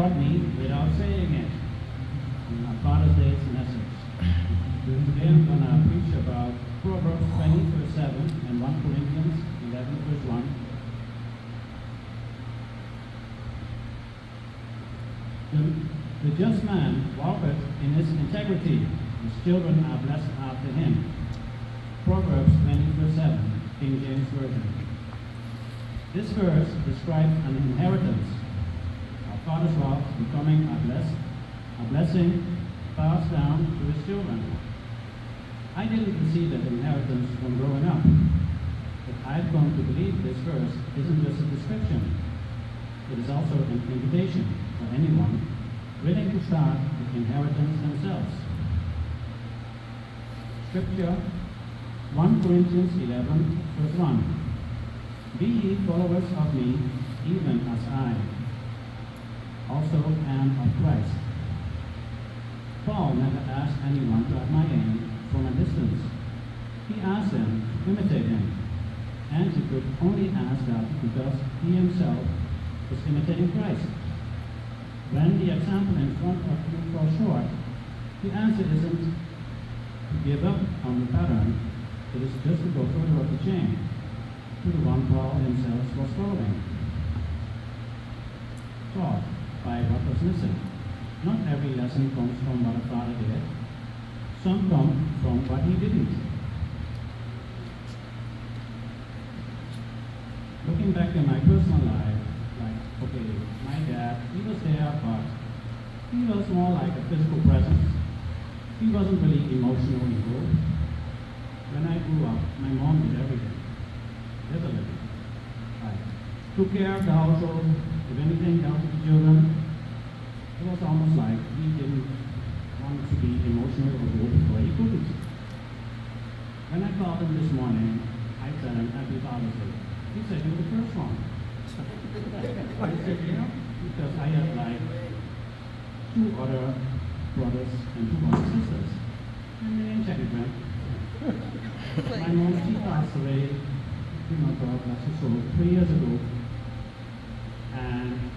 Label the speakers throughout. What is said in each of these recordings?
Speaker 1: taught me without saying it on our Father's Day's message. Today I'm going to preach about Proverbs 20 verse 7 and 1 Corinthians 11 verse 1. The just man walketh in his integrity, his children are blessed after him. Proverbs 20 verse 7, King James Version. This verse describes an inheritance. Our Father's wealth becoming a blessing passed down to his children. I didn't receive that inheritance from growing up, but I've come to believe this verse isn't just a description. It is also an invitation for anyone willing to start the inheritance themselves. Scripture 1 Corinthians 11 verse 1. Be ye followers of me, even as I also am of Christ. Paul never asked anyone to admire him from a distance. He asked them to imitate him, and he could only ask that because he himself was imitating Christ. When the example in front of you falls short, the answer isn't to give up on the pattern, it is just to go further up the chain, to the one Paul himself was following. Taught by what was missing. Not every lesson comes from what a father did. Some come from what he didn't. Looking back in my personal life, okay, my dad, he was there, but he was more like a physical presence. He wasn't really emotionally involved. When I grew up, my mom did everything. Literally. Like, took care of the household, if anything, down to the children. It was almost like he didn't want to be emotionally involved before he couldn't. When I called him this morning, I said him, Happy Father's Day. He said, you're the first one. I said, yeah, because I have like 2 other brothers and 2 other sisters. And they ain't checking them. My mom, she passed away, God bless her soul, 3 years ago. And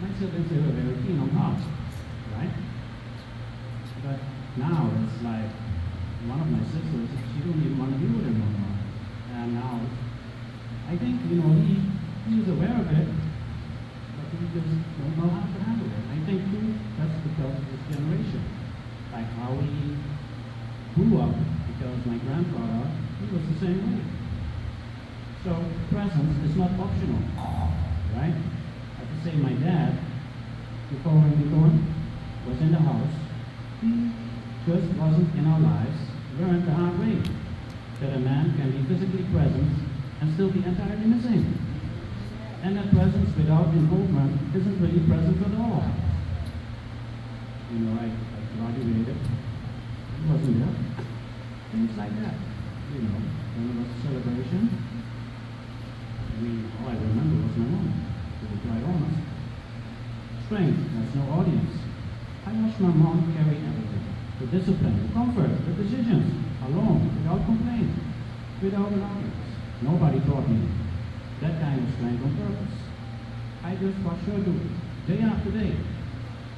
Speaker 1: my siblings, they were very keen on art, right? But now it's like one of my sisters, she don't even want to be with him anymore. And now, I think, he's aware of it, but he just don't know how to handle it. I think too, that's because of this generation. Like how we grew up, because my grandfather, he was the same way. So presence is not optional, right? I have to say my dad, before we were born, was in the house. He just wasn't in our lives, learned the hard way that a man can be physically present and still be entirely missing. And that presence without involvement isn't really presence at all. I graduated, he wasn't there. Things like that. When it was a celebration, all I remember was my mom, to be quite honest. Strength, there's no audience. I watched my mom carry everything. The discipline, the comfort, the decisions, alone, without complaint, without an audience. Nobody taught me that kind of strength on purpose. I just watched her do it, day after day,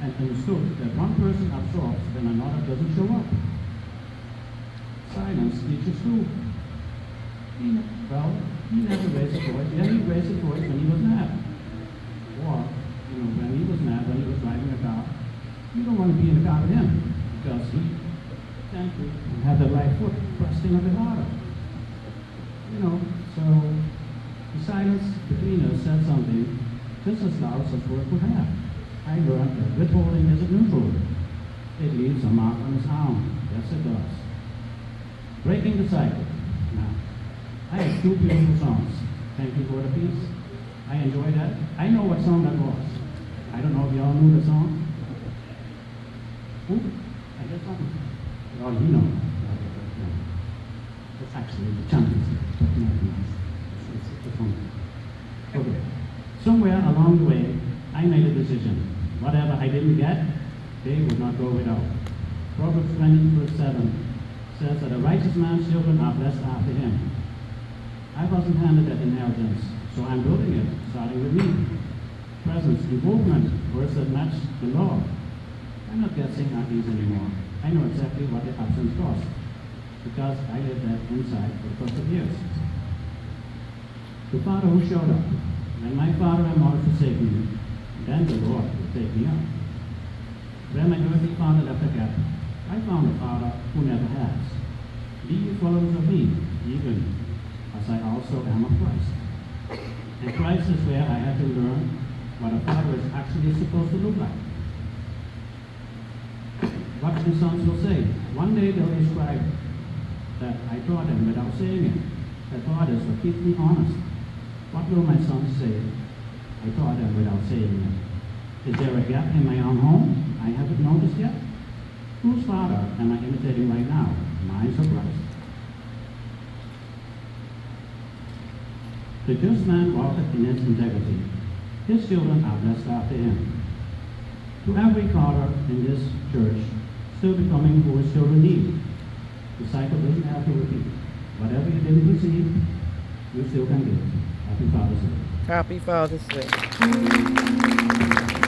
Speaker 1: and understood that one person absorbs when another doesn't show up. Silence teaches too. He never raised his voice. He only raised his voice when he was mad. Or, when he was mad, when he was driving a car, you don't want to be in the car with him, because he tends to have the right foot pressed in a bit harder. So the silence between us said something just as loud as words would have. I learned that withholding isn't neutral. It leaves a mark on his arm. Yes, it does. Breaking the cycle. Now, I have 2 beautiful songs. Thank you for the piece. I enjoy that. I know what song that was. I don't know if y'all knew the song. Who? I guess something. Oh, you know. It's actually the Champions League. It's fun. Okay. Somewhere along the way, I made a decision. Whatever I didn't get, they would not go without. Proverbs 20 verse 7 says that a righteous man's children are blessed after him. I wasn't handed that inheritance, so I'm building it, starting with me. Presence, involvement, words that match the Lord. I'm not guessing at these anymore. I know exactly what the absence cost, because I lived that inside for the first of years. The Father who showed up. When my father and mother forsake me, then the Lord will take me up. When my earthly father left the gap, I found a Father who never has. Be ye followers of me, even as I also am of Christ. And Christ is where I had to learn what a father is actually supposed to look like. What the sons will say. One day they'll describe that I taught them without saying it. That fathers will keep me honest. What will my sons say? I taught them without saying it. Is there a gap in my own home I haven't noticed yet? Whose father am I imitating right now? Mine or Christ? The just man walketh in his integrity. His children are blessed after him. To every father in this church, still becoming who his children need, the cycle doesn't have to repeat. Whatever you didn't receive, you still can give. Happy Father's Day.
Speaker 2: Happy Father's Day.